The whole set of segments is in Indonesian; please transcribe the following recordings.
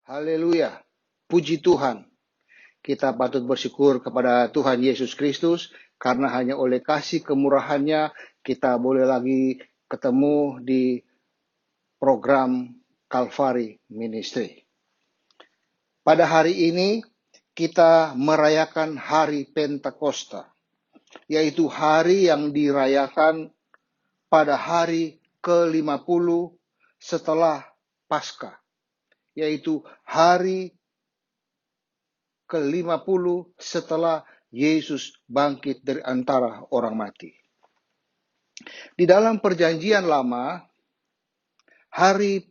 Haleluya. Puji Tuhan. Kita patut bersyukur kepada Tuhan Yesus Kristus karena hanya oleh kasih kemurahannya kita boleh lagi ketemu di program Calvary Ministry. Pada hari ini kita merayakan hari Pentakosta, yaitu hari yang dirayakan pada hari ke-50 setelah Paskah, yaitu hari ke-50 setelah Yesus bangkit dari antara orang mati. Di dalam perjanjian lama, hari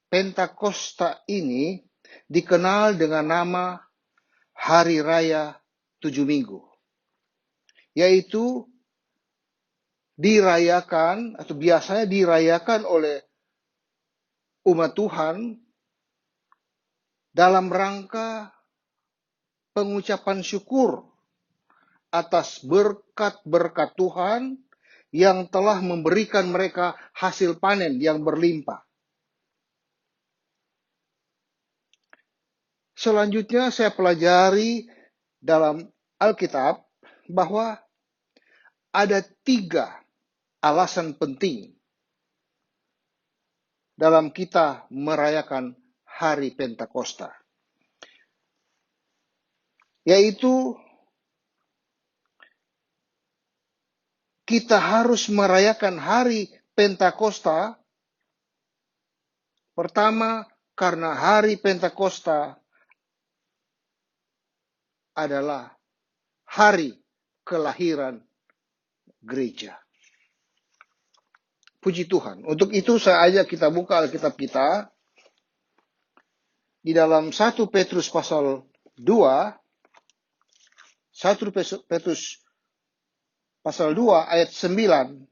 Pentakosta ini dikenal dengan nama Hari Raya 7 Minggu, yaitu dirayakan atau biasanya dirayakan oleh umat Tuhan dalam rangka pengucapan syukur atas berkat-berkat Tuhan yang telah memberikan mereka hasil panen yang berlimpah. Selanjutnya saya pelajari dalam Alkitab bahwa ada 3 alasan penting dalam kita merayakan hari Pentakosta, yaitu kita harus merayakan hari Pentakosta. Pertama, karena hari Pentakosta adalah hari kelahiran gereja. Puji Tuhan. Untuk itu saya ajak kita buka Alkitab kita di dalam 1 Petrus pasal 2, 1 Petrus pasal 2 ayat 9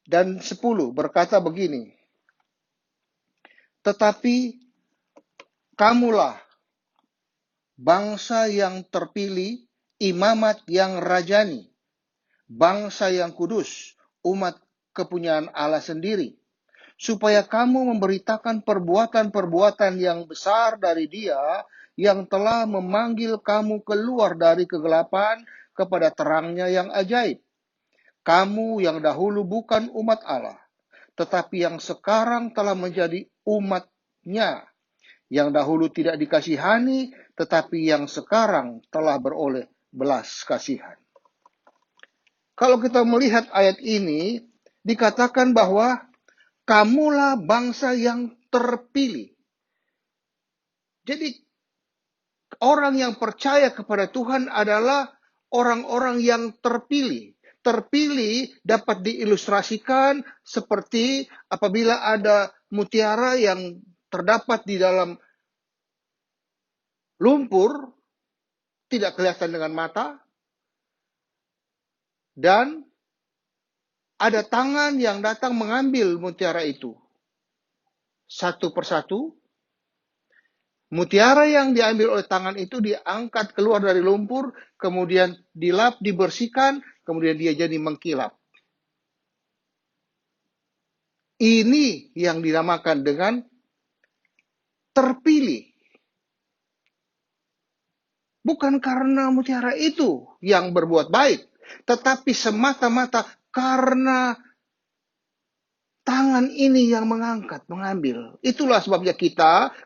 dan 10 berkata begini. Tetapi kamulah bangsa yang terpilih, imamat yang rajani, bangsa yang kudus, umat kepunyaan Allah sendiri, supaya kamu memberitakan perbuatan-perbuatan yang besar dari Dia yang telah memanggil kamu keluar dari kegelapan kepada terangnya yang ajaib. Kamu yang dahulu bukan umat Allah, tetapi yang sekarang telah menjadi umat-Nya, yang dahulu tidak dikasihani, tetapi yang sekarang telah beroleh belas kasihan. Kalau kita melihat ayat ini, dikatakan bahwa kamulah bangsa yang terpilih. Jadi orang yang percaya kepada Tuhan adalah orang-orang yang terpilih. Terpilih dapat diilustrasikan seperti apabila ada mutiara yang terdapat di dalam lumpur, tidak kelihatan dengan mata, dan ada tangan yang datang mengambil mutiara itu. Satu persatu, mutiara yang diambil oleh tangan itu diangkat keluar dari lumpur, kemudian dilap, dibersihkan, kemudian dia jadi mengkilap. Ini yang dinamakan dengan terpilih. Bukan karena mutiara itu yang berbuat baik, tetapi semata-mata karena tangan ini yang mengambil. Itulah sebabnya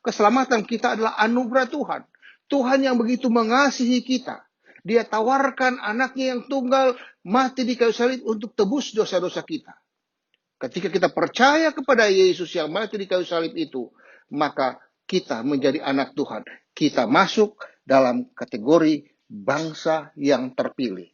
keselamatan kita adalah anugerah Tuhan. Tuhan yang begitu mengasihi kita. Dia tawarkan anaknya yang tunggal mati di kayu salib untuk tebus dosa-dosa kita. Ketika kita percaya kepada Yesus yang mati di kayu salib itu, maka kita menjadi anak Tuhan. Kita masuk dalam kategori bangsa yang terpilih.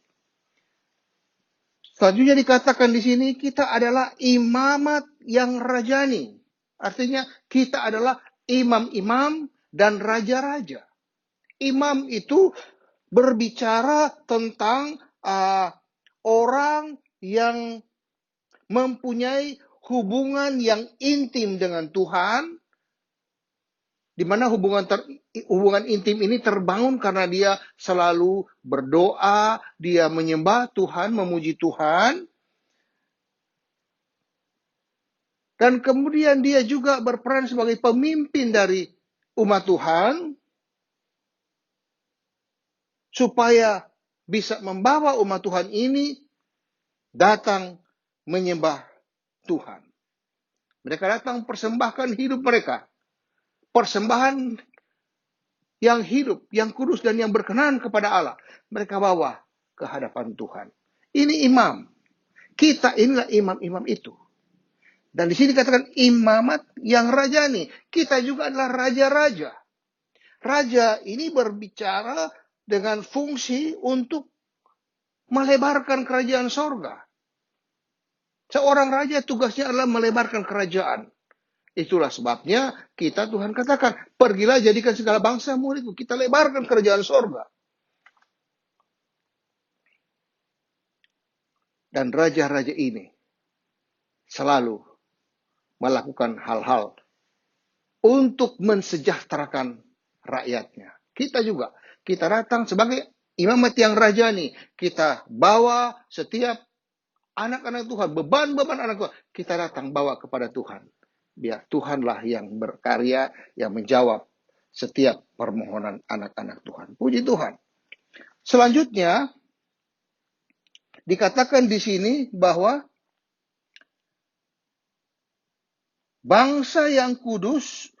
Selanjutnya dikatakan di sini kita adalah imamat yang rajani. Artinya kita adalah imam-imam dan raja-raja. Imam itu berbicara tentang orang yang mempunyai hubungan yang intim dengan Tuhan, di mana hubungan intim ini terbangun karena dia selalu berdoa, dia menyembah Tuhan, memuji Tuhan. Dan kemudian dia juga berperan sebagai pemimpin dari umat Tuhan, supaya bisa membawa umat Tuhan ini datang menyembah Tuhan. Mereka datang persembahkan hidup mereka. Persembahan yang hidup, yang kudus, dan yang berkenan kepada Allah. Mereka bawa ke hadapan Tuhan. Ini imam. Kita inilah imam-imam itu. Dan di sini katakan imamat yang rajani. Kita juga adalah raja-raja. Raja ini berbicara dengan fungsi untuk melebarkan kerajaan sorga. Seorang raja tugasnya adalah melebarkan kerajaan. Itulah sebabnya kita Tuhan katakan, pergilah jadikan segala bangsa muridku. Kita lebarkan kerajaan sorga. Dan raja-raja ini selalu melakukan hal-hal untuk mensejahterakan rakyatnya. Kita juga, kita datang sebagai imamat yang rajani. Kita bawa setiap anak-anak Tuhan, beban-beban anak Tuhan, kita datang bawa kepada Tuhan. Biar Tuhanlah yang berkarya, yang menjawab setiap permohonan anak-anak Tuhan. Puji Tuhan. Selanjutnya, dikatakan di sini bahwa bangsa yang kudus,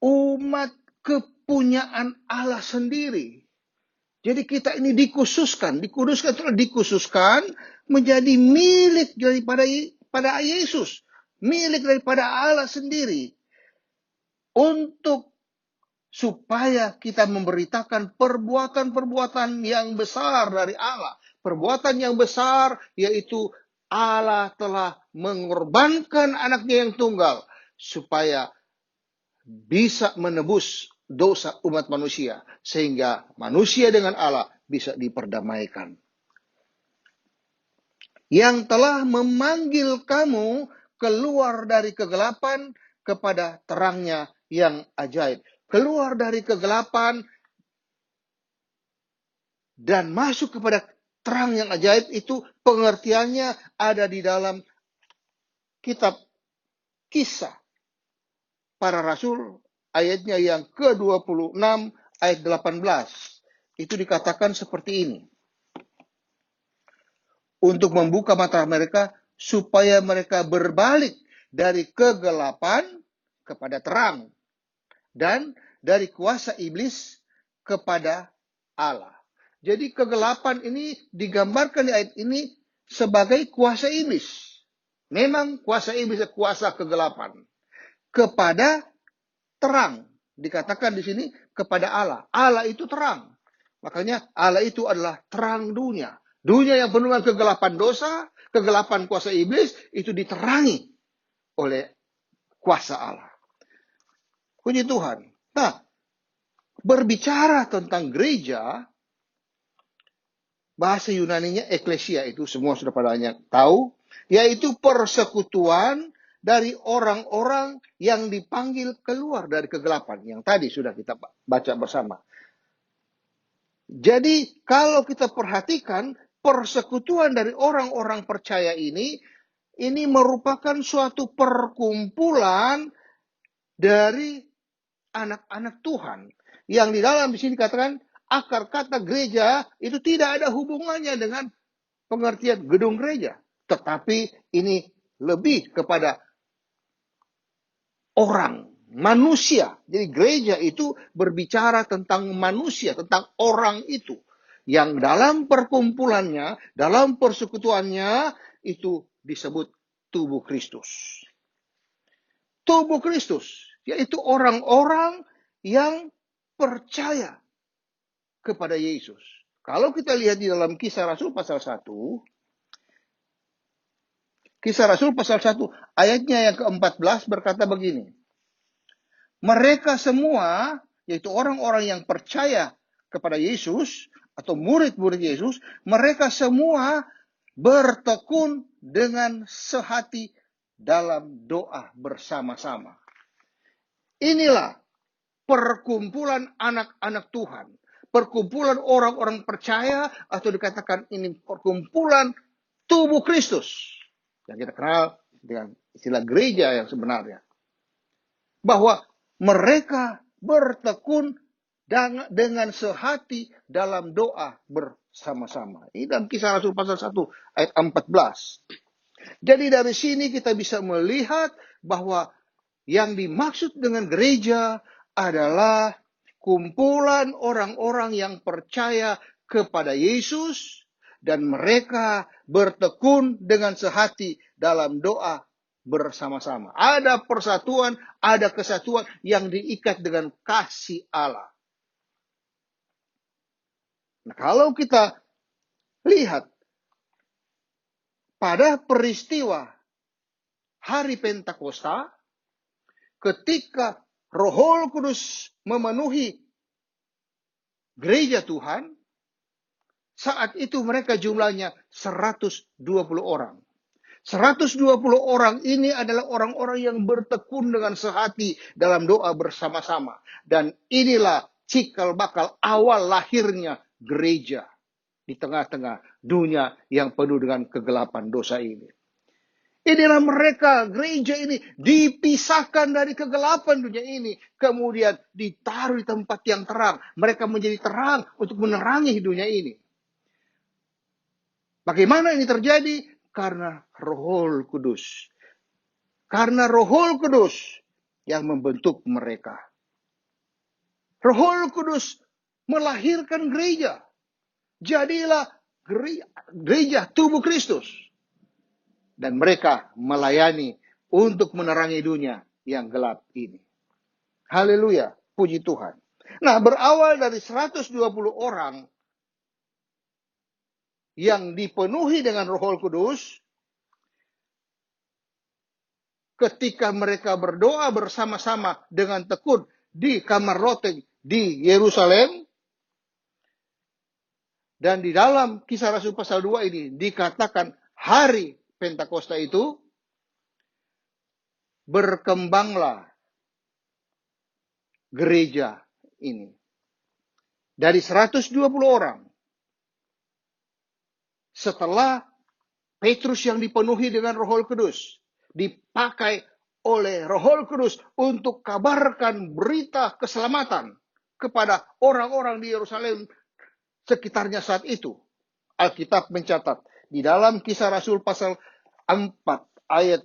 umat kepunyaan Allah sendiri. Jadi kita ini dikuduskan menjadi milik daripada Yesus, milik daripada Allah sendiri, untuk supaya kita memberitakan perbuatan-perbuatan yang besar dari Allah. Perbuatan yang besar yaitu Allah telah mengorbankan anaknya yang tunggal supaya bisa menebus dosa umat manusia, sehingga manusia dengan Allah bisa diperdamaikan. Yang telah memanggil kamu keluar dari kegelapan kepada terangnya yang ajaib. Keluar dari kegelapan dan masuk kepada terang yang ajaib, itu pengertiannya ada di dalam kitab Kisah Para Rasul, ayatnya yang ke-26 ayat 18. Itu dikatakan seperti ini. Untuk membuka mata mereka supaya mereka berbalik dari kegelapan kepada terang, dan dari kuasa iblis kepada Allah. Jadi kegelapan ini digambarkan di ayat ini sebagai kuasa iblis. Memang kuasa iblis adalah kuasa kegelapan. Kepada terang. Dikatakan di sini kepada Allah. Allah itu terang. Makanya Allah itu adalah terang dunia. Dunia yang penuh dengan kegelapan dosa, kegelapan kuasa iblis, itu diterangi oleh kuasa Allah. Puji Tuhan. Nah, berbicara tentang gereja, bahasa Yunaninya eklesia, itu semua sudah pada tahu, yaitu persekutuan dari orang-orang yang dipanggil keluar dari kegelapan, yang tadi sudah kita baca bersama. Jadi kalau kita perhatikan, persekutuan dari orang-orang percaya ini merupakan suatu perkumpulan dari anak-anak Tuhan. Yang di dalam di sini dikatakan, akar kata gereja itu tidak ada hubungannya dengan pengertian gedung gereja. Tetapi ini lebih kepada orang, manusia. Jadi gereja itu berbicara tentang manusia, tentang orang itu. Yang dalam perkumpulannya, dalam persekutuannya, itu disebut tubuh Kristus. Tubuh Kristus, yaitu orang-orang yang percaya kepada Yesus. Kalau kita lihat di dalam Kisah Rasul pasal 1, Kisah Rasul pasal 1 ayatnya yang ke-14 berkata begini. Mereka semua, yaitu orang-orang yang percaya kepada Yesus atau murid-murid Yesus, mereka semua bertekun dengan sehati dalam doa bersama-sama. Inilah perkumpulan anak-anak Tuhan. Perkumpulan orang-orang percaya, atau dikatakan ini perkumpulan tubuh Kristus. Yang kita kenal dengan istilah gereja yang sebenarnya. Bahwa mereka bertekun dengan sehati dalam doa bersama-sama. Ini dalam Kisah Rasul pasal 1 ayat 14. Jadi dari sini kita bisa melihat bahwa yang dimaksud dengan gereja adalah kumpulan orang-orang yang percaya kepada Yesus dan mereka bertekun dengan sehati dalam doa bersama-sama. Ada persatuan, ada kesatuan yang diikat dengan kasih Allah. Nah, kalau kita lihat pada peristiwa hari Pentakosta, ketika Roh Kudus memenuhi gereja Tuhan, saat itu mereka jumlahnya 120 orang. 120 orang ini adalah orang-orang yang bertekun dengan sehati dalam doa bersama-sama. Dan inilah cikal bakal awal lahirnya gereja di tengah-tengah dunia yang penuh dengan kegelapan dosa ini. Inilah mereka, gereja ini dipisahkan dari kegelapan dunia ini. Kemudian ditaruh di tempat yang terang. Mereka menjadi terang untuk menerangi dunia ini. Bagaimana ini terjadi? Karena Roh Kudus. Karena Roh Kudus yang membentuk mereka. Roh Kudus melahirkan gereja. Jadilah gereja tubuh Kristus. Dan mereka melayani untuk menerangi dunia yang gelap ini. Haleluya, puji Tuhan. Nah, berawal dari 120 orang yang dipenuhi dengan Roh Kudus, ketika mereka berdoa bersama-sama dengan tekun di kamar loteng di Yerusalem, dan di dalam Kisah Rasul pasal 2 ini dikatakan hari Pentakosta itu, berkembanglah gereja ini. Dari 120 orang. Setelah Petrus yang dipenuhi dengan Roh Kudus dipakai oleh Roh Kudus untuk kabarkan berita keselamatan kepada orang-orang di Yerusalem sekitarnya saat itu. Alkitab mencatat di dalam Kisah Rasul pasal 2 ayat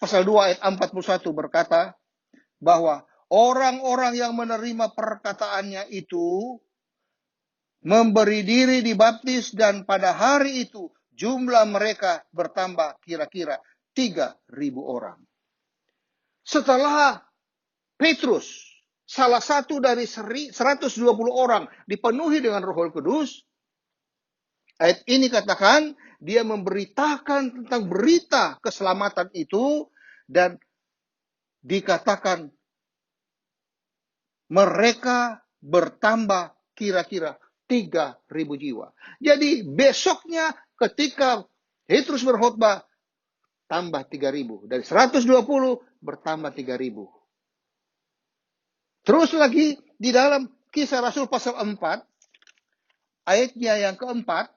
41 berkata bahwa orang-orang yang menerima perkataannya itu memberi diri dibaptis, dan pada hari itu jumlah mereka bertambah kira-kira 3.000 orang. Setelah Petrus, salah satu dari 120 orang dipenuhi dengan Roh Kudus, ayat ini katakan dia memberitakan tentang berita keselamatan itu, dan dikatakan mereka bertambah kira-kira 3.000 jiwa. Jadi besoknya ketika Petrus berkhotbah, tambah 3.000. Dari 120 bertambah 3.000. Terus lagi di dalam Kisah Rasul pasal 4, ayatnya yang keempat,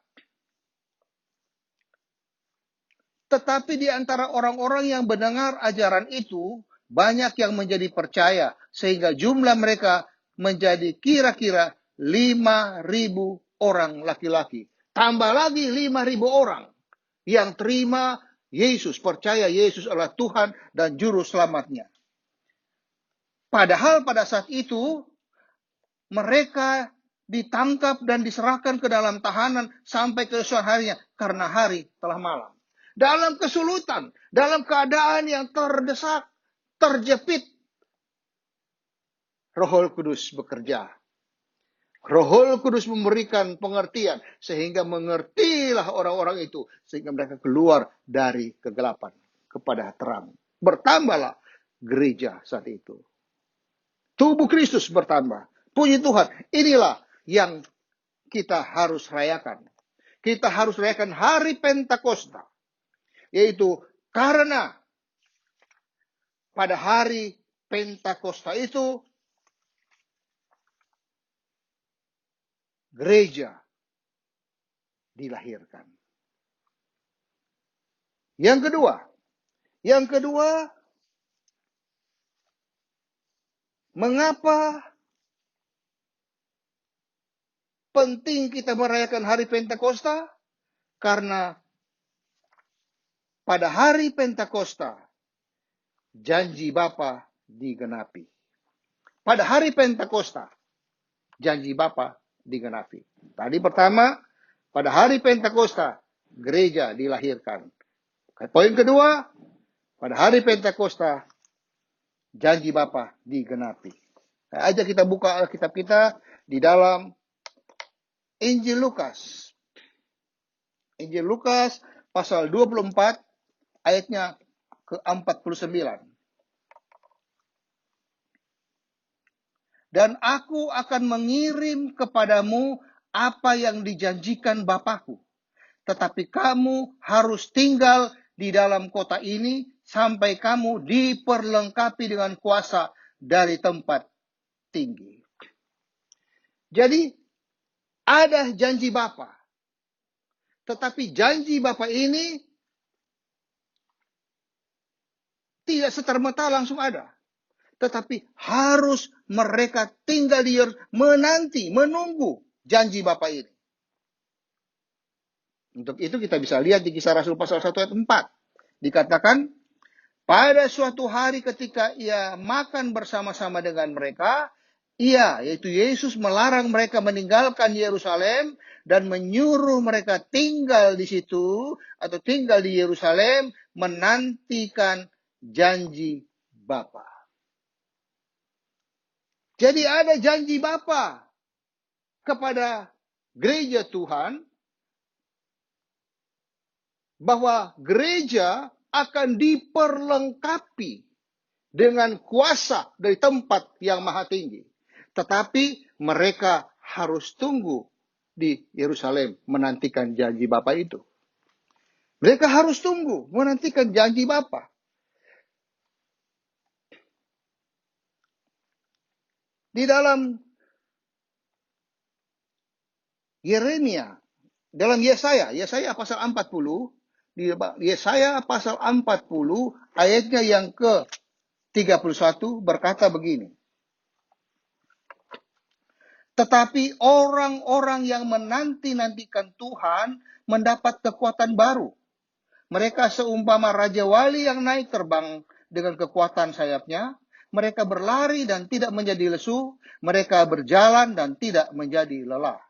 tetapi di antara orang-orang yang mendengar ajaran itu, banyak yang menjadi percaya, sehingga jumlah mereka menjadi kira-kira 5.000 orang laki-laki. Tambah lagi 5.000 orang yang terima Yesus, percaya Yesus adalah Tuhan dan Juru Selamatnya. Padahal pada saat itu, mereka ditangkap dan diserahkan ke dalam tahanan sampai keesokan harinya, karena hari telah malam. Dalam kesulitan, dalam keadaan yang terdesak, terjepit, Roh Kudus bekerja. Roh Kudus memberikan pengertian, sehingga mengertilah orang-orang itu, sehingga mereka keluar dari kegelapan kepada terang. Bertambahlah gereja saat itu. Tubuh Kristus bertambah. Puji Tuhan, inilah yang kita harus rayakan. Kita harus rayakan hari Pentakosta. Yaitu karena pada hari Pentakosta itu, gereja dilahirkan. Yang kedua, Yang kedua, mengapa penting kita merayakan hari Pentakosta? Karena pada hari Pentakosta, janji Bapa digenapi. Pada hari Pentakosta, janji Bapa digenapi. Tadi pertama, pada hari Pentakosta, gereja dilahirkan. Poin kedua, pada hari Pentakosta, janji Bapa digenapi. Ajak kita buka Alkitab kita di dalam Injil Lukas. Injil Lukas pasal 24 ayatnya ke-49. Dan aku akan mengirim kepadamu apa yang dijanjikan Bapakku. Tetapi kamu harus tinggal di dalam kota ini sampai kamu diperlengkapi dengan kuasa dari tempat tinggi. Jadi ada janji Bapa. Tetapi janji Bapa ini tidak setermata langsung ada. Tetapi harus mereka tinggal di menanti, menunggu janji Bapa ini. Untuk itu kita bisa lihat di Kisah Rasul pasal 1 ayat 4. Dikatakan, pada suatu hari ketika ia makan bersama-sama dengan mereka, ia, yaitu Yesus, melarang mereka meninggalkan Yerusalem dan menyuruh mereka tinggal di situ atau tinggal di Yerusalem menantikan janji Bapa. Jadi ada janji Bapa kepada gereja Tuhan bahwa gereja akan diperlengkapi dengan kuasa dari tempat yang maha tinggi. Tetapi mereka harus tunggu di Yerusalem menantikan janji Bapa itu. Mereka harus tunggu menantikan janji Bapa. Di dalam Yeremia, dalam Yesaya pasal 40, di Yesaya pasal 40 ayatnya yang ke-31 berkata begini. Tetapi orang-orang yang menanti-nantikan Tuhan mendapat kekuatan baru. Mereka seumpama Raja Wali yang naik terbang dengan kekuatan sayapnya. Mereka berlari dan tidak menjadi lesu. Mereka berjalan dan tidak menjadi lelah.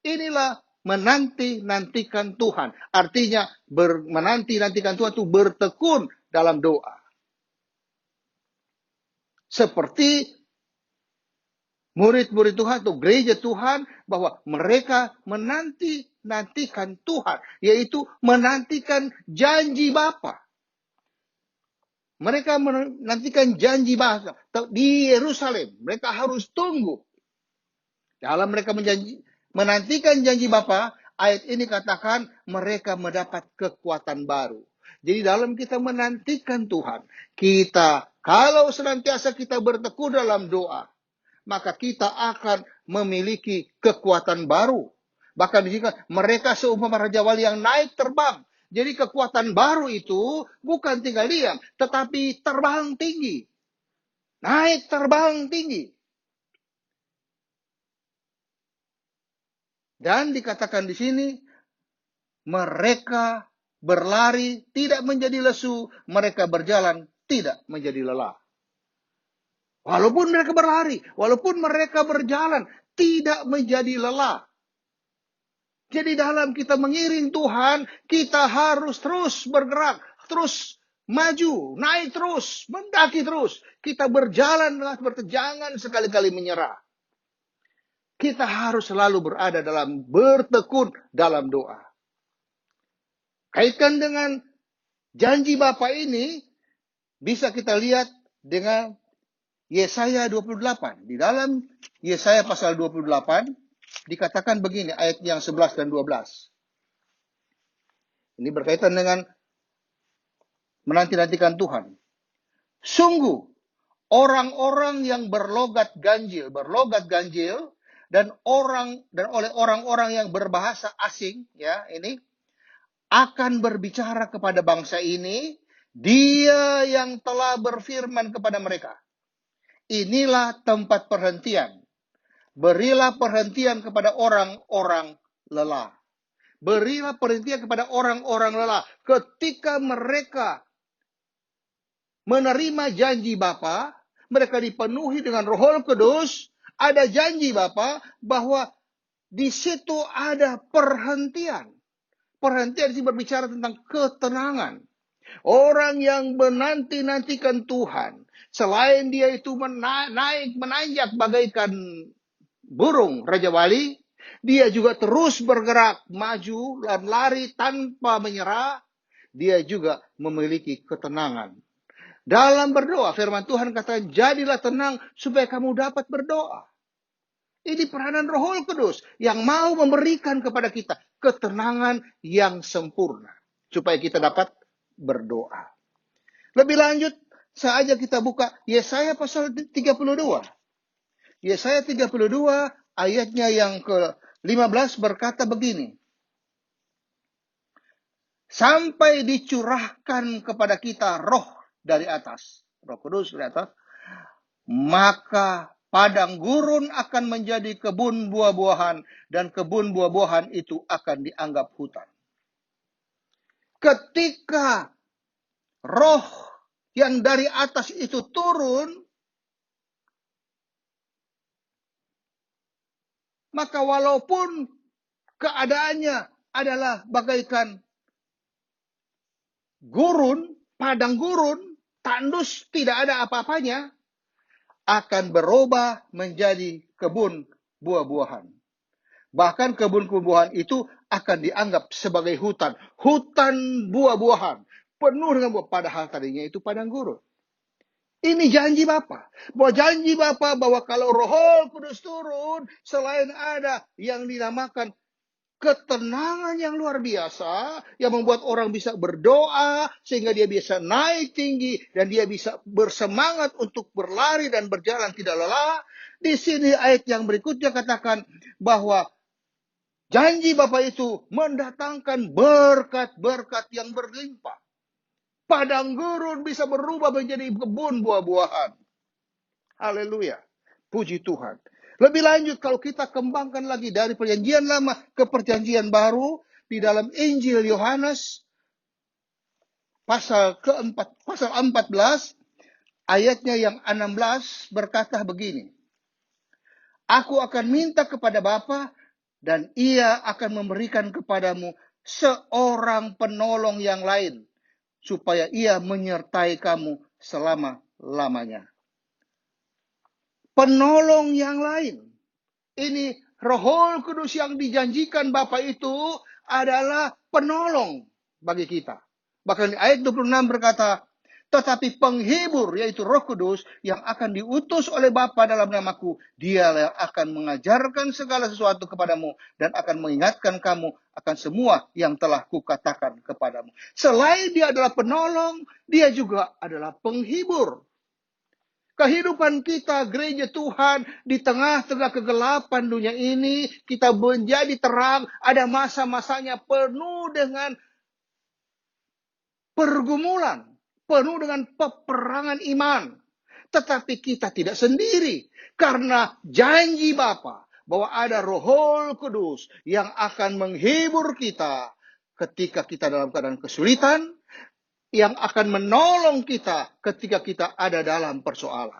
Inilah menanti-nantikan Tuhan. Artinya menanti-nantikan Tuhan itu bertekun dalam doa. Seperti murid-murid Tuhan atau gereja Tuhan, bahwa mereka menanti-nantikan Tuhan, yaitu menantikan janji Bapa. Mereka menantikan janji Bapa di Yerusalem. Mereka harus tunggu. Dalam mereka menantikan janji Bapa, ayat ini katakan mereka mendapat kekuatan baru. Jadi dalam kita menantikan Tuhan, kalau senantiasa kita bertekun dalam doa, maka kita akan memiliki kekuatan baru. Bahkan jika mereka seumpama Raja Wali yang naik terbang. Jadi kekuatan baru itu bukan tinggal diam, tetapi terbang tinggi. Naik terbang tinggi. Dan dikatakan di sini, mereka berlari tidak menjadi lesu, mereka berjalan tidak menjadi lelah. Walaupun mereka berlari, walaupun mereka berjalan, tidak menjadi lelah. Jadi dalam kita mengiring Tuhan, kita harus terus bergerak, terus maju, naik terus, mendaki terus. Kita berjalan dengan jangan sekali-kali menyerah. Kita harus selalu berada dalam bertekun dalam doa. Kaitkan dengan janji Bapa ini, bisa kita lihat dengan Yesaya 28. Di dalam Yesaya pasal 28, dikatakan begini, ayat yang 11 dan 12. Ini berkaitan dengan menanti-nantikan Tuhan. Sungguh, orang-orang yang berlogat ganjil, dan oleh orang-orang yang berbahasa asing, ya ini, akan berbicara kepada bangsa ini, Dia yang telah berfirman kepada mereka, inilah tempat perhentian. Berilah perhentian kepada orang-orang lelah. Berilah perhentian kepada orang-orang lelah. Ketika mereka menerima janji Bapa, mereka dipenuhi dengan Roh Kudus, ada janji Bapa bahwa di situ ada perhentian. Perhentian ini berbicara tentang ketenangan. Orang yang menanti-nantikan Tuhan, selain dia itu menanjak bagaikan burung Raja Wali, dia juga terus bergerak maju dan lari tanpa menyerah. Dia juga memiliki ketenangan. Dalam berdoa, firman Tuhan kata, jadilah tenang supaya kamu dapat berdoa. Ini peranan Roh Kudus yang mau memberikan kepada kita ketenangan yang sempurna. Supaya kita dapat berdoa. Lebih lanjut, saja kita buka Yesaya pasal 32. Yesaya 32 ayatnya yang ke-15 berkata begini. Sampai dicurahkan kepada kita roh dari atas. Roh Kudus dari atas. Maka padang gurun akan menjadi kebun buah-buahan, dan kebun buah-buahan itu akan dianggap hutan. Ketika roh yang dari atas itu turun, maka walaupun keadaannya adalah bagaikan gurun, padang gurun, tandus, tidak ada apa-apanya, akan berubah menjadi kebun buah-buahan. Bahkan kebun buah-buahan itu akan dianggap sebagai hutan. Hutan buah-buahan. Penuh dengan buah. Padahal tadinya itu padang gurun. Ini janji Bapa. Bahwa janji Bapa bahwa kalau Roh Kudus turun, selain ada yang dinamakan ketenangan yang luar biasa, yang membuat orang bisa berdoa, sehingga dia bisa naik tinggi, dan dia bisa bersemangat untuk berlari dan berjalan tidak lelah. Di sini ayat yang berikutnya katakan bahwa janji Bapa itu mendatangkan berkat-berkat yang berlimpah. Padang gurun bisa berubah menjadi kebun buah-buahan. Haleluya. Puji Tuhan. Lebih lanjut kalau kita kembangkan lagi dari perjanjian lama ke perjanjian baru di dalam Injil Yohanes pasal 14 ayatnya yang 16 berkata begini. Aku akan minta kepada Bapa dan ia akan memberikan kepadamu seorang penolong yang lain supaya ia menyertai kamu selama-lamanya. Penolong yang lain. Ini Roh Kudus yang dijanjikan Bapa itu adalah penolong bagi kita. Bahkan di ayat 26 berkata, tetapi penghibur yaitu Roh Kudus yang akan diutus oleh Bapa dalam namaku, dialah yang akan mengajarkan segala sesuatu kepadamu dan akan mengingatkan kamu akan semua yang telah kukatakan kepadamu. Selain dia adalah penolong, dia juga adalah penghibur. Kehidupan kita, gereja Tuhan, di tengah-tengah kegelapan dunia ini, kita menjadi terang, ada masa-masanya penuh dengan pergumulan, penuh dengan peperangan iman. Tetapi kita tidak sendiri, karena janji Bapa bahwa ada Roh Kudus yang akan menghibur kita ketika kita dalam keadaan kesulitan, yang akan menolong kita ketika kita ada dalam persoalan.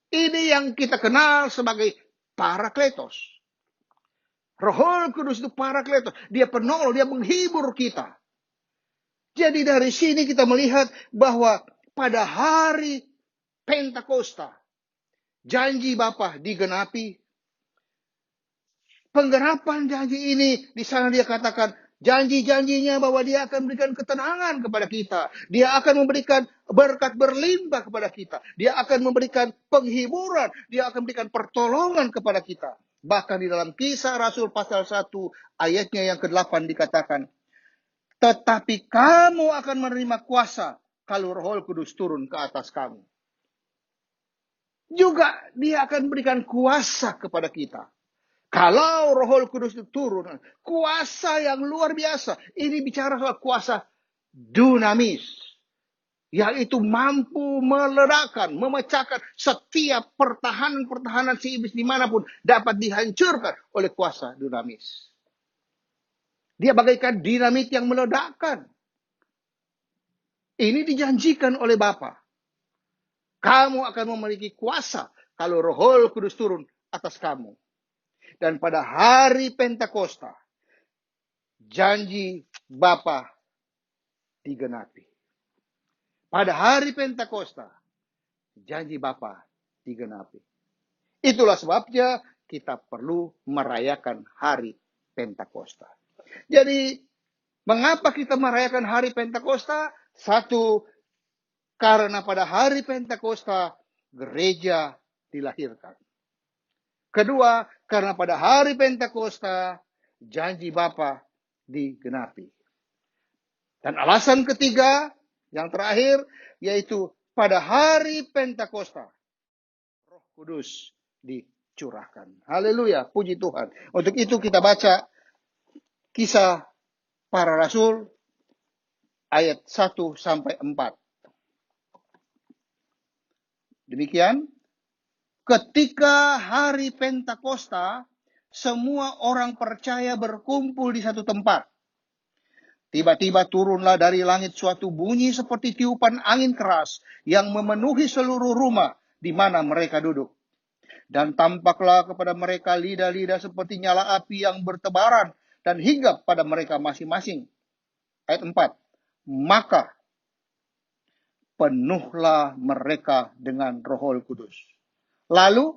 Ini yang kita kenal sebagai Parakletos. Roh Kudus itu Parakletos. Dia penolong, dia menghibur kita. Jadi dari sini kita melihat bahwa pada hari Pentakosta, janji Bapa digenapi. Penggerapan janji ini, di sana dia katakan, janji-janjinya bahwa dia akan memberikan ketenangan kepada kita. Dia akan memberikan berkat berlimpah kepada kita. Dia akan memberikan penghiburan. Dia akan memberikan pertolongan kepada kita. Bahkan di dalam Kisah Rasul pasal 1 ayatnya yang ke-8 dikatakan, tetapi kamu akan menerima kuasa kalau Roh Kudus turun ke atas kamu. Juga dia akan memberikan kuasa kepada kita. Kalau Roh Kudus itu turun, kuasa yang luar biasa. Ini bicara soal kuasa dunamis. Yaitu mampu meledakkan, memecahkan setiap pertahanan-pertahanan si iblis dimanapun dapat dihancurkan oleh kuasa dinamis. Dia bagaikan dinamit yang meledakkan. Ini dijanjikan oleh Bapa. Kamu akan memiliki kuasa kalau Roh Kudus turun atas kamu. Dan pada hari Pentakosta, janji Bapa digenapi. Pada hari Pentakosta, janji Bapa digenapi. Itulah sebabnya kita perlu merayakan hari Pentakosta. Jadi, mengapa kita merayakan hari Pentakosta? Satu, karena pada hari Pentakosta, gereja dilahirkan. Kedua, karena pada hari Pentakosta, janji Bapa digenapi. Dan alasan ketiga, yang terakhir, yaitu pada hari Pentakosta, Roh Kudus dicurahkan. Haleluya, puji Tuhan. Untuk itu kita baca Kisah Para Rasul ayat 1 sampai 4. Demikian, ketika hari Pentakosta, semua orang percaya berkumpul di satu tempat. Tiba-tiba turunlah dari langit suatu bunyi seperti tiupan angin keras yang memenuhi seluruh rumah di mana mereka duduk. Dan tampaklah kepada mereka lidah-lidah seperti nyala api yang bertebaran dan hinggap pada mereka masing-masing. Ayat 4. Maka penuhlah mereka dengan Roh Kudus. Lalu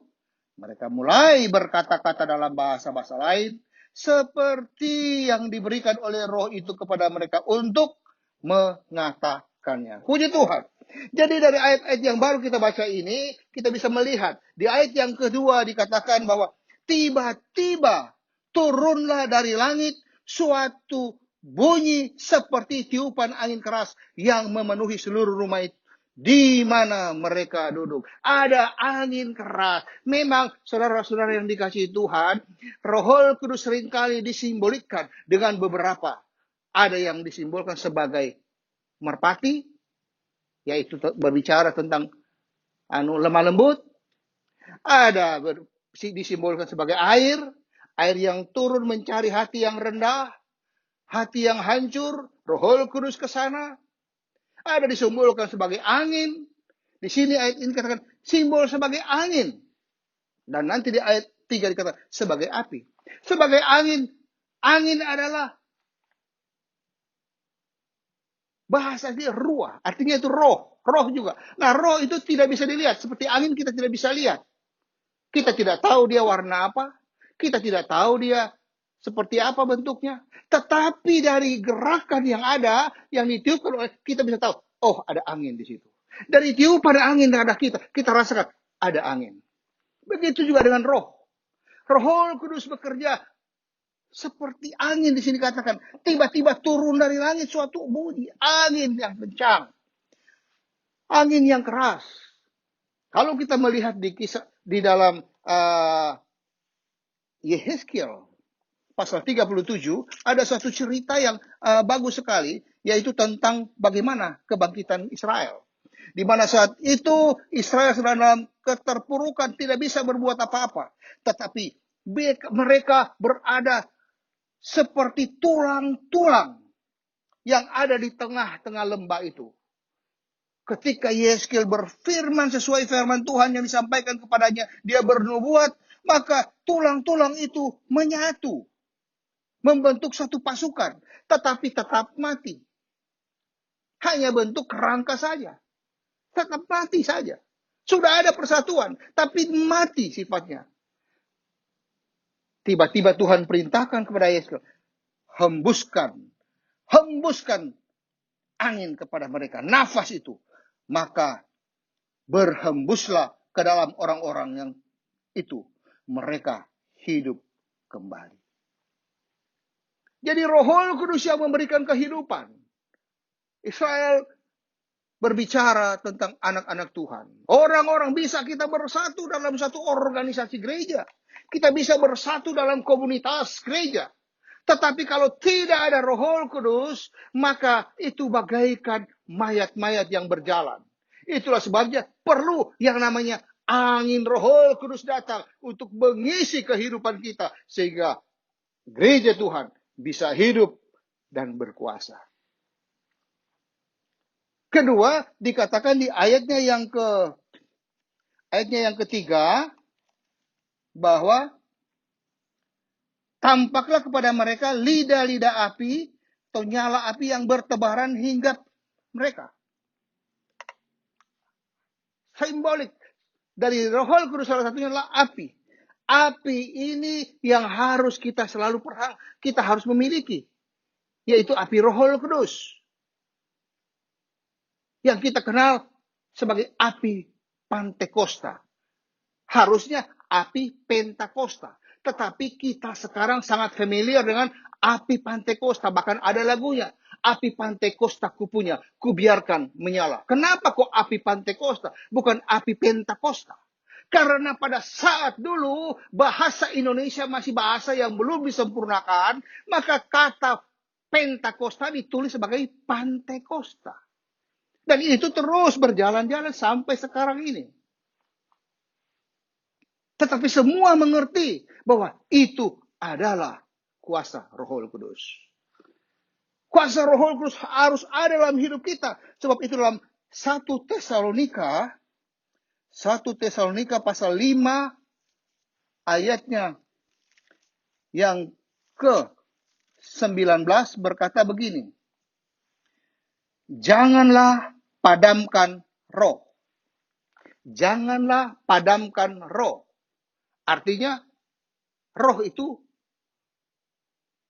mereka mulai berkata-kata dalam bahasa-bahasa lain, seperti yang diberikan oleh Roh itu kepada mereka untuk mengatakannya. Puji Tuhan. Jadi dari ayat-ayat yang baru kita baca ini, kita bisa melihat. Di ayat yang kedua dikatakan bahwa tiba-tiba turunlah dari langit suatu bunyi seperti tiupan angin keras yang memenuhi seluruh rumah itu. Di mana mereka duduk. Ada angin keras. Memang saudara-saudara yang dikasihi Tuhan, Roh Kudus seringkali disimbolkan dengan beberapa. Ada yang disimbolkan sebagai merpati, yaitu berbicara tentang lemah lembut. Ada disimbolkan sebagai air yang turun mencari hati yang rendah, hati yang hancur, Roh Kudus ke sana. Ada disimbolkan sebagai angin. Di sini ayat ini katakan simbol sebagai angin. Dan nanti di ayat 3 dikatakan sebagai api. Sebagai angin. Angin adalah bahasa dia ruah. Artinya itu roh. Roh juga. Nah, roh itu tidak bisa dilihat. Seperti angin kita tidak bisa lihat. Kita tidak tahu dia warna apa. Kita tidak tahu dia seperti apa bentuknya. Tetapi dari gerakan yang ada, yang ditiupkan oleh kita bisa tahu, oh ada angin di situ. Dari tiupan angin terhadap kita rasakan ada angin. Begitu juga dengan roh. Roh Kudus bekerja seperti angin di sini katakan. Tiba-tiba turun dari langit suatu bunyi. Angin yang kencang. Angin yang keras. Kalau kita melihat di dalam Yehezkiel pasal 37, ada satu cerita yang bagus sekali, yaitu tentang bagaimana kebangkitan Israel. Di mana saat itu Israel sedang dalam keterpurukan, tidak bisa berbuat apa-apa. Tetapi mereka berada seperti tulang-tulang yang ada di tengah-tengah lembah itu. Ketika Yehezkiel berfirman sesuai firman Tuhan yang disampaikan kepadanya, dia bernubuat, maka tulang-tulang itu menyatu. Membentuk satu pasukan, tetapi tetap mati. Hanya bentuk kerangka saja. Tetap mati saja. Sudah ada persatuan, tapi mati sifatnya. Tiba-tiba Tuhan perintahkan kepada Yehezkiel, hembuskan angin kepada mereka, nafas itu. Maka berhembuslah ke dalam orang-orang yang itu. Mereka hidup kembali. Jadi Roh Kudus yang memberikan kehidupan. Israel berbicara tentang anak-anak Tuhan. Orang-orang bisa kita bersatu dalam satu organisasi gereja. Kita bisa bersatu dalam komunitas gereja. Tetapi kalau tidak ada Roh Kudus, maka itu bagaikan mayat-mayat yang berjalan. Itulah sebabnya perlu yang namanya angin Roh Kudus datang untuk mengisi kehidupan kita sehingga gereja Tuhan bisa hidup dan berkuasa. Kedua, dikatakan di ayatnya yang ketiga bahwa tampaklah kepada mereka lidah-lidah api atau nyala api yang bertebaran hingga mereka. Simbolik dari Roh Kudus salah satunya adalah api. Api ini yang harus kita selalu kita harus memiliki, yaitu api Roh Kudus. Yang kita kenal sebagai api Pantekosta. Harusnya api Pentakosta. Tetapi kita sekarang sangat familiar dengan api Pantekosta. Bahkan ada lagunya. Api Pantekosta kupunya, kubiarkan menyala. Kenapa kok api Pantekosta? Bukan api Pentakosta. Karena pada saat dulu bahasa Indonesia masih bahasa yang belum disempurnakan. Maka kata Pentakosta ditulis sebagai Pantekosta. Dan itu terus berjalan-jalan sampai sekarang ini. Tetapi semua mengerti bahwa itu adalah kuasa Roh Kudus. Kuasa Roh Kudus harus ada dalam hidup kita. Sebab itu dalam 1 Tesalonika pasal 5 ayatnya yang ke-19 berkata begini. Janganlah padamkan roh. Janganlah padamkan roh. Artinya roh itu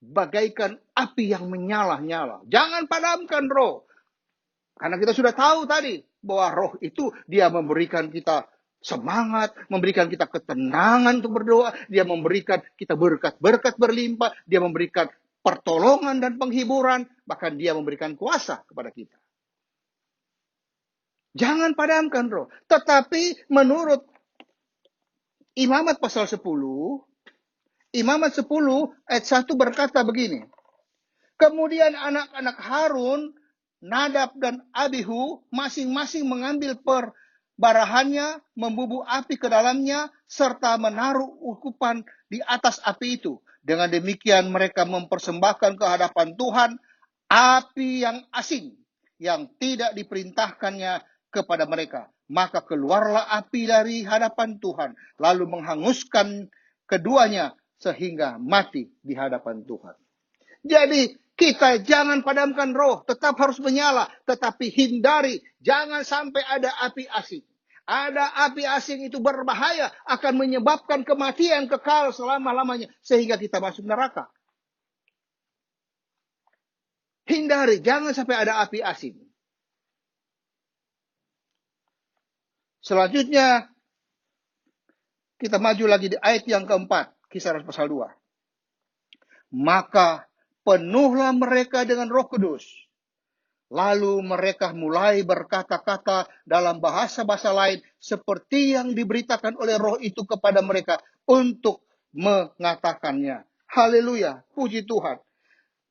bagaikan api yang menyala-nyala. Jangan padamkan roh. Karena kita sudah tahu tadi bahwa roh itu dia memberikan kita semangat, memberikan kita ketenangan untuk berdoa, dia memberikan kita berkat-berkat berlimpah, dia memberikan pertolongan dan penghiburan, bahkan dia memberikan kuasa kepada kita. Jangan padamkan roh. Tetapi menurut Imamat pasal 10, Imamat 10 ayat 1 berkata begini. Kemudian anak-anak Harun, Nadab dan Abihu masing-masing mengambil perbarahannya, membubuh api ke dalamnya, serta menaruh ukupan di atas api itu. Dengan demikian mereka mempersembahkan ke hadapan Tuhan api yang asing, yang tidak diperintahkannya kepada mereka. Maka keluarlah api dari hadapan Tuhan, lalu menghanguskan keduanya sehingga mati di hadapan Tuhan. Jadi kita jangan padamkan roh, tetap harus menyala, tetapi hindari, jangan sampai ada api asing. Ada api asing itu berbahaya, akan menyebabkan kematian kekal selama-lamanya, sehingga kita masuk neraka. Hindari, jangan sampai ada api asing. Selanjutnya, kita maju lagi di ayat yang keempat, Kisah Rasul pasal 2. Maka penuhlah mereka dengan Roh Kudus. Lalu mereka mulai berkata-kata dalam bahasa-bahasa lain seperti yang diberitakan oleh Roh itu kepada mereka untuk mengatakannya. Haleluya, puji Tuhan.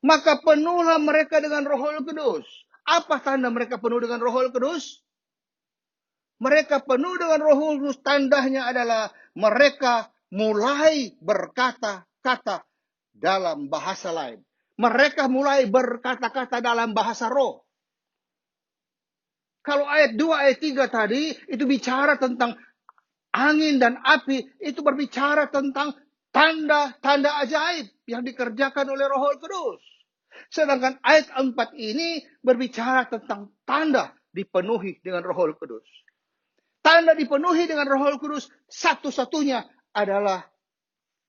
Maka penuhlah mereka dengan Roh Kudus. Apa tanda mereka penuh dengan Roh Kudus? Mereka penuh dengan Roh Kudus, tandanya adalah mereka mulai berkata-kata dalam bahasa lain. Mereka mulai berkata-kata dalam bahasa roh. Kalau ayat 2, ayat 3 tadi, itu bicara tentang angin dan api, itu berbicara tentang tanda-tanda ajaib yang dikerjakan oleh Roh Kudus. Sedangkan ayat 4 ini berbicara tentang tanda dipenuhi dengan Roh Kudus. Tanda dipenuhi dengan Roh Kudus satu-satunya adalah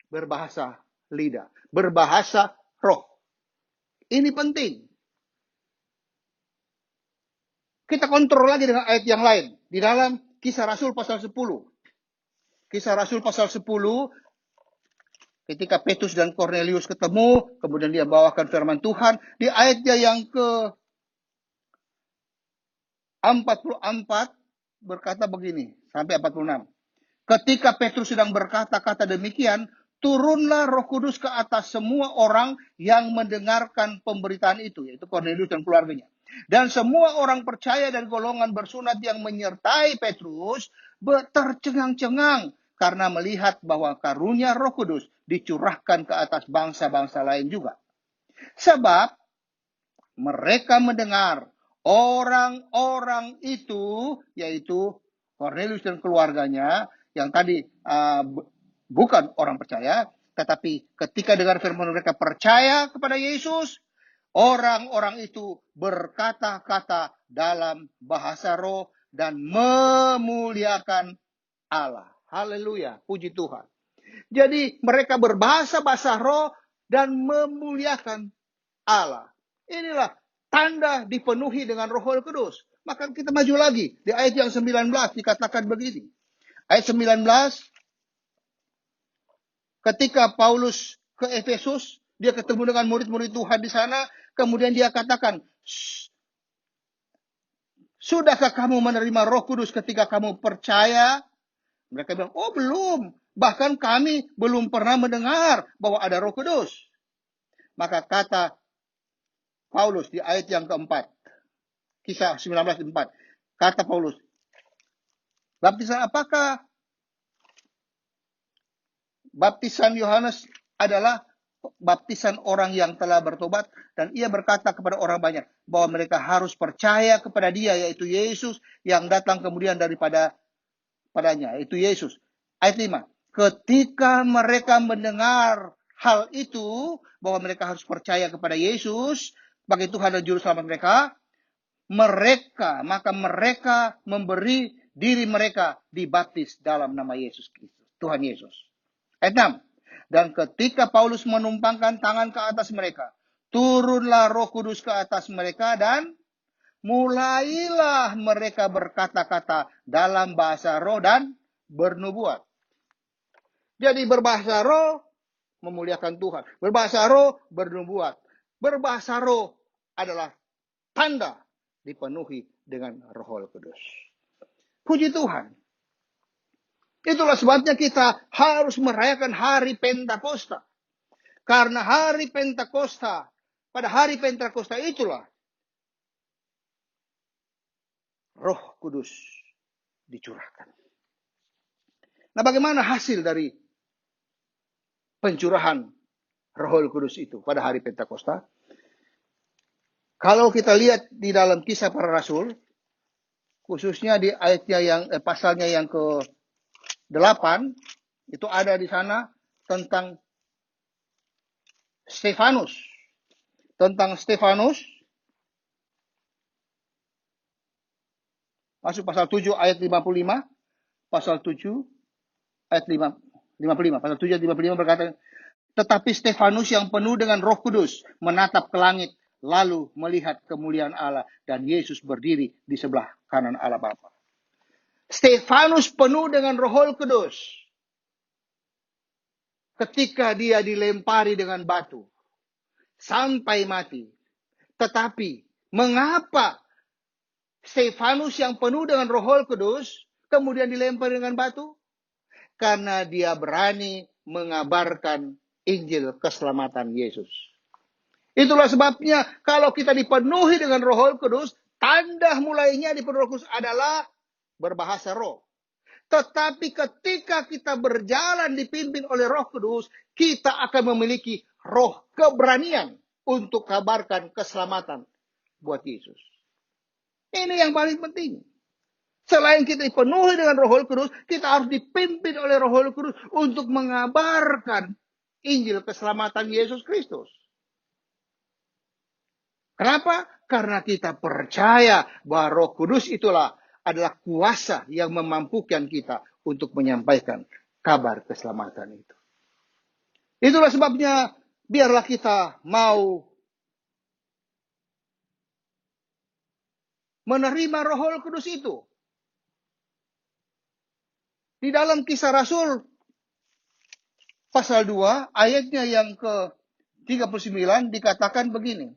berbahasa lidah, berbahasa roh. Ini penting. Kita kontrol lagi dengan ayat yang lain di dalam Kisah Rasul pasal 10. Kisah Rasul pasal 10, ketika Petrus dan Kornelius ketemu, kemudian dia bawakan firman Tuhan, di ayatnya yang ke-44 berkata begini, sampai 46. Ketika Petrus sedang berkata-kata demikian, turunlah Roh Kudus ke atas semua orang yang mendengarkan pemberitaan itu, yaitu Kornelius dan keluarganya. Dan semua orang percaya dan golongan bersunat yang menyertai Petrus tercengang-cengang karena melihat bahwa karunia Roh Kudus dicurahkan ke atas bangsa-bangsa lain juga. Sebab mereka mendengar orang-orang itu, yaitu Cornelius dan keluarganya, yang tadi bukan orang percaya, tetapi ketika dengar firman mereka percaya kepada Yesus, orang-orang itu berkata-kata dalam bahasa roh dan memuliakan Allah. Haleluya, puji Tuhan. Jadi mereka berbahasa-bahasa roh dan memuliakan Allah. Inilah tanda dipenuhi dengan Roh Kudus. Maka kita maju lagi. Di ayat yang 19 dikatakan begini. Ayat 19, ketika Paulus ke Efesus, dia ketemu dengan murid-murid Tuhan di sana, kemudian dia katakan, sudahkah kamu menerima Roh Kudus ketika kamu percaya? Mereka bilang, oh belum. Bahkan kami belum pernah mendengar bahwa ada Roh Kudus. Maka kata Paulus di ayat yang keempat, Kisah 19:4, kata Paulus, baptisan apakah? Baptisan Yohanes adalah baptisan orang yang telah bertobat, dan ia berkata kepada orang banyak bahwa mereka harus percaya kepada dia, yaitu Yesus yang datang kemudian padanya, yaitu Yesus. Ayat 5, ketika mereka mendengar hal itu, bahwa mereka harus percaya kepada Yesus sebagai Tuhan dan Juru Selamat maka mereka memberi diri mereka dibaptis dalam nama Yesus Kristus, Tuhan Yesus. Ayat 6, dan ketika Paulus menumpangkan tangan ke atas mereka, turunlah Roh Kudus ke atas mereka dan mulailah mereka berkata-kata dalam bahasa roh dan bernubuat. Jadi berbahasa roh memuliakan Tuhan, berbahasa roh bernubuat. Berbahasa roh adalah tanda dipenuhi dengan Roh Kudus. Puji Tuhan. Itulah sebabnya kita harus merayakan hari Pentakosta. Karena hari Pentakosta, pada hari Pentakosta itulah Roh Kudus dicurahkan. Nah, bagaimana hasil dari pencurahan Roh Kudus itu pada hari Pentakosta? Kalau kita lihat di dalam Kisah Para Rasul, khususnya di ayatnya yang pasalnya yang ke-8, itu ada di sana tentang Stefanus. Masuk pasal 7 ayat 55, pasal 7 ayat 55, pasal 7 ayat 55 berkata, tetapi Stefanus yang penuh dengan Roh Kudus menatap ke langit, lalu melihat kemuliaan Allah, dan Yesus berdiri di sebelah kanan Allah Bapa. Stefanus penuh dengan Roh Kudus ketika dia dilempari dengan batu sampai mati. Tetapi mengapa Stefanus yang penuh dengan Roh Kudus kemudian dilempari dengan batu? Karena dia berani mengabarkan Injil keselamatan Yesus. Itulah sebabnya kalau kita dipenuhi dengan Roh Kudus, tanda mulainya dipenuhi Roh Kudus adalah berbahasa roh. Tetapi ketika kita berjalan dipimpin oleh Roh Kudus, kita akan memiliki roh keberanian untuk kabarkan keselamatan buat Yesus. Ini yang paling penting. Selain kita dipenuhi dengan Roh Kudus, kita harus dipimpin oleh Roh Kudus untuk mengabarkan Injil keselamatan Yesus Kristus. Kenapa? Karena kita percaya bahwa Roh Kudus itulah adalah kuasa yang memampukan kita untuk menyampaikan kabar keselamatan itu. Itulah sebabnya biarlah kita mau menerima Roh Kudus itu. Di dalam Kisah Rasul pasal 2 ayatnya yang ke-39 dikatakan begini.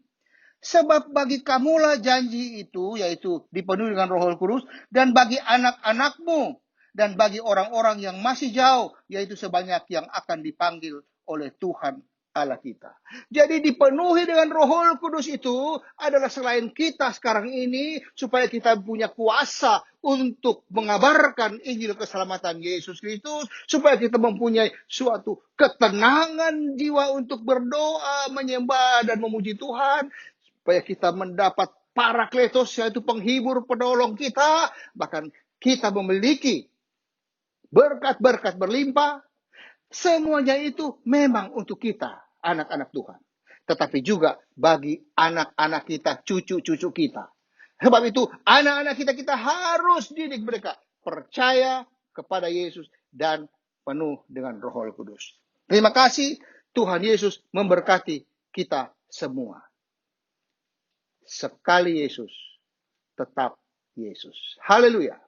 Sebab bagi kamulah janji itu, yaitu dipenuhi dengan Roh Kudus, dan bagi anak-anakmu, dan bagi orang-orang yang masih jauh, yaitu sebanyak yang akan dipanggil oleh Tuhan Allah kita. Jadi dipenuhi dengan Roh Kudus itu adalah selain kita sekarang ini supaya kita punya kuasa untuk mengabarkan Injil keselamatan Yesus Kristus, supaya kita mempunyai suatu ketenangan jiwa untuk berdoa, menyembah dan memuji Tuhan, supaya kita mendapat Parakletos, yaitu penghibur penolong kita, bahkan kita memiliki berkat-berkat berlimpah. Semuanya itu memang untuk kita, anak-anak Tuhan. Tetapi juga bagi anak-anak kita, cucu-cucu kita. Sebab itu, anak-anak kita harus didik mereka percaya kepada Yesus dan penuh dengan Roh Kudus. Terima kasih, Tuhan Yesus memberkati kita semua. Sekali Yesus, tetap Yesus. Haleluya.